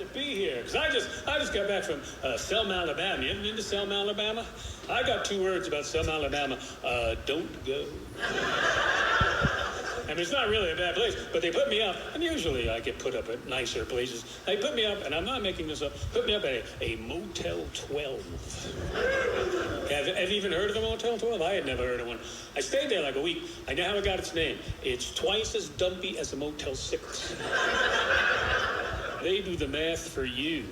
to be here, because I just got back from Selma, Alabama. You ever been to Selma, Alabama? I got 2 words about Selma, Alabama. Don't go. I mean, it's not really a bad place, but they put me up, and usually I get put up at nicer places. They put me up, and I'm not making this up, put me up at a Motel 12. Have you even heard of a Motel 12? I had never heard of one. I stayed there like a week. I know how it got its name. It's twice as dumpy as a Motel 6. They do the math for you.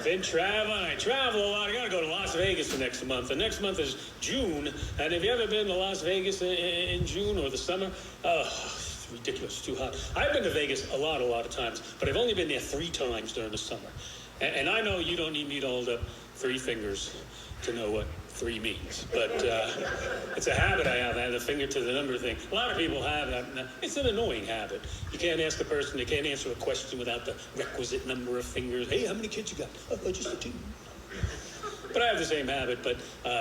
Been traveling. I travel a lot. I got to go to Las Vegas the next month. The next month is June. And have you ever been to Las Vegas in June or the summer? Oh, it's ridiculous. It's too hot. I've been to Vegas a lot of times, but I've only been there 3 times during the summer. And I know you don't need me to hold up 3 fingers to know what 3 means. But it's a habit I have. I have the finger to the number thing. A lot of people have that. It's an annoying habit. You can't ask the person, they can't answer a question without the requisite number of fingers. Hey, how many kids you got? Oh, just 2. But I have the same habit. But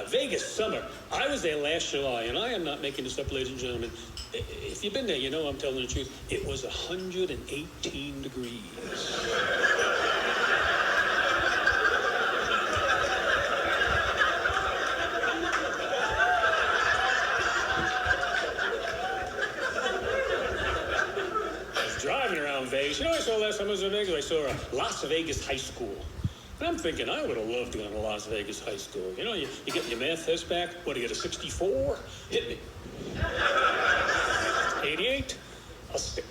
Vegas, summer. I was there last July, and I am not making this up, ladies and gentlemen. If you've been there, you know I'm telling the truth. It was 118 degrees. Vegas. You know, I saw last time I was in Vegas, I saw a Las Vegas high school. And I'm thinking, I would have loved to go to Las Vegas high school. You know, you get your math test back. What, do you get a 64? Hit me. 88? I'll stick.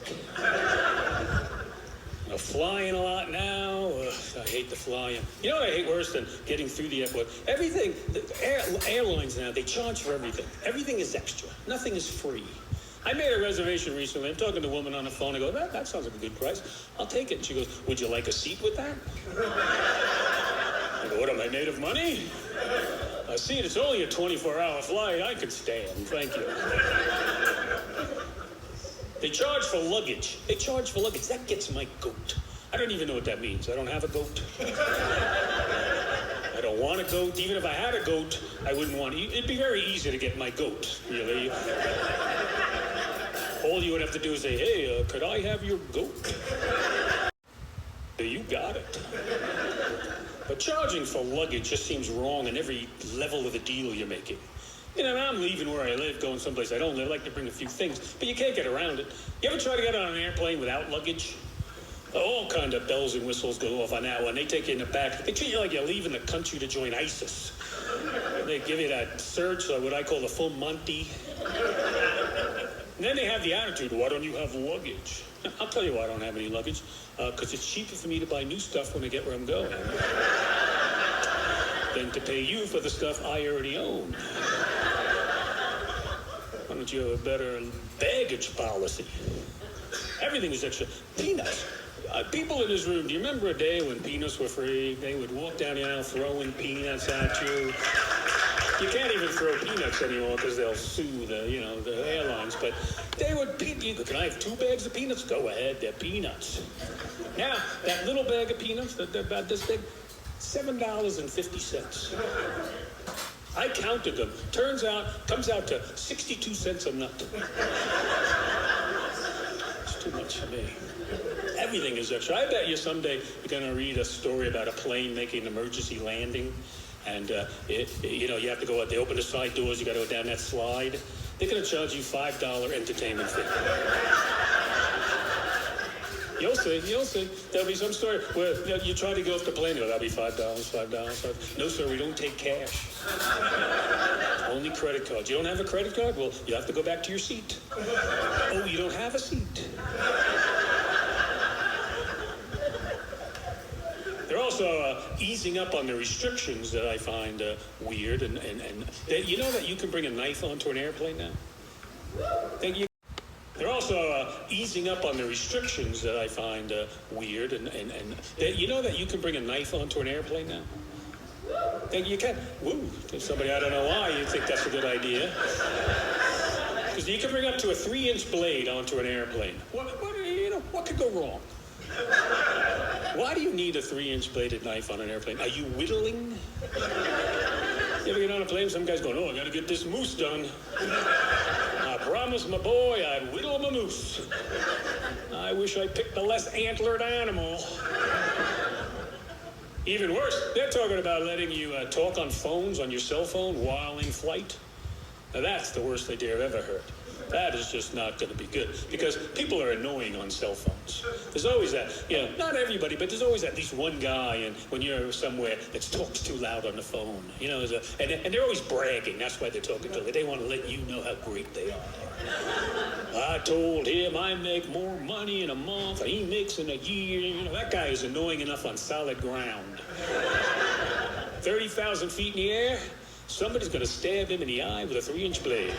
I'm flying a lot now. I hate the flying. You know what I hate worse than getting through the airport? Everything, airlines now, they charge for everything. Everything is extra. Nothing is free. I made a reservation recently. I'm talking to a woman on the phone. I go, that sounds like a good price. I'll take it. And she goes, would you like a seat with that? I go, what, am I made of money? A seat, it's only a 24-hour flight. I could stand. Thank you. They charge for luggage. That gets my goat. I don't even know what that means. I don't have a goat. I don't want a goat. Even if I had a goat, I wouldn't want it. It'd be very easy to get my goat, really. All you would have to do is say, hey, could I have your goat? You got it. But charging for luggage just seems wrong in every level of the deal you're making. You know, I'm leaving where I live, going someplace I don't live. I like to bring a few things, but you can't get around it. You ever try to get on an airplane without luggage? All kind of bells and whistles go off on that one. They take you in the back. They treat you like you're leaving the country to join ISIS. They give you that search, what I call the full Monty. And then they have the attitude, why don't you have luggage? I'll tell you why I don't have any luggage. Because it's cheaper for me to buy new stuff when I get where I'm going than to pay you for the stuff I already own. Why don't you have a better baggage policy? Everything is extra. Peanuts. People in this room, do you remember a day when peanuts were free? They would walk down the aisle throwing peanuts at you. You can't even throw peanuts anymore because they'll sue the airlines. But they would, can I have 2 bags of peanuts? Go ahead, they're peanuts. Now, that little bag of peanuts, they're about this big, $7.50. I counted them. Comes out to 62 cents a nut. It's too much for me. Everything is extra. I bet you someday you're going to read a story about a plane making an emergency landing. And, you have to go out. They open the side doors. You got to go down that slide. They're going to charge you $5 entertainment fee. You'll see. There'll be some story where you try to go off the plane. That'll be $5. No, sir, we don't take cash. Only credit cards. You don't have a credit card? Well, you have to go back to your seat. Oh, you don't have a seat. They're also easing up on the restrictions that I find weird. And you know that you can bring a knife onto an airplane now? They're also easing up on the restrictions that I find weird. And you know that you can bring a knife onto an airplane now? You can. Woo. Somebody, I don't know why you think that's a good idea. Because you can bring up to a 3-inch blade onto an airplane. What could go wrong? Why do you need a 3-inch bladed knife on an airplane? Are you whittling? You ever get on a plane, some guy's going, I got to get this moose done. I promised my boy I'd whittle him a moose. I I wish I picked a less antlered animal. Even worse, they're talking about letting you talk on phones on your cell phone while in flight. Now that's the worst idea I've ever heard. That is just not going to be good, because people are annoying on cell phones. There's always that, not everybody, but there's always at least one guy, and when you're somewhere that talks too loud on the phone, and they're always bragging. That's why they're talking to you. They want to let you know how great they are. I told him I make more money in a month than he makes in a year. That guy is annoying enough on solid ground. 30,000 feet in the air, somebody's going to stab him in the eye with a 3-inch blade.